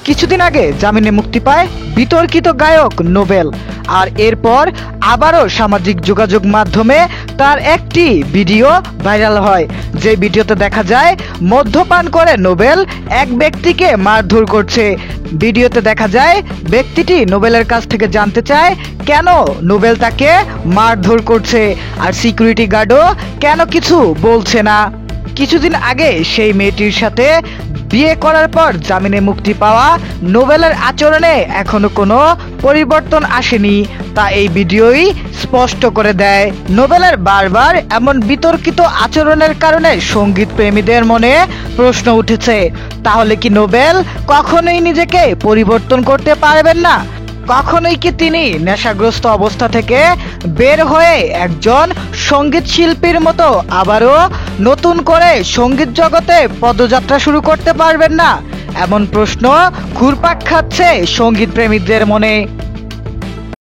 কিছুদিন আগে জামিনে মুক্তি পায় বিতর্কিত গায়ক নোবেল। আর এরপর আবারও সামাজিক যোগাযোগ মাধ্যমে তার একটি ভিডিও ভাইরাল হয়, যে ভিডিওতে দেখা যায় মদ্যপান করে নোবেল এক ব্যক্তিকে মারধর করছে। ভিডিওতে দেখা যায় ব্যক্তিটি নোবেলের কাছ থেকে জানতে চায় কেন নোবেল তাকে মারধর করছে, আর সিকিউরিটি গার্ডও কেন কিছু বলছে না। কিছুদিন আগে সেই মেয়েটির সাথে বিয়ে করার পর জামিনে মুক্তি পাওয়া নোবেলের আচরণে এখনো কোনো পরিবর্তন আসেনি, তা এই ভিডিওই স্পষ্ট করে দেয়। নোবেলের বারবার এমন বিতর্কিত আচরণের কারণে সঙ্গীত প্রেমীদের মনে প্রশ্ন উঠেছে, তাহলে কি নোবেল কখনোই নিজেকে পরিবর্তন করতে পারবেন না? কখনোই কি তিনি নেশাগ্রস্ত অবস্থা থেকে বের হয়ে একজন সঙ্গীত শিল্পীর মতো আবারও নতুন করে সঙ্গীত জগতে পদযাত্রা শুরু করতে পারবেন না? এমন প্রশ্ন ঘুরপাক খাচ্ছে সঙ্গীত প্রেমীদের মনে।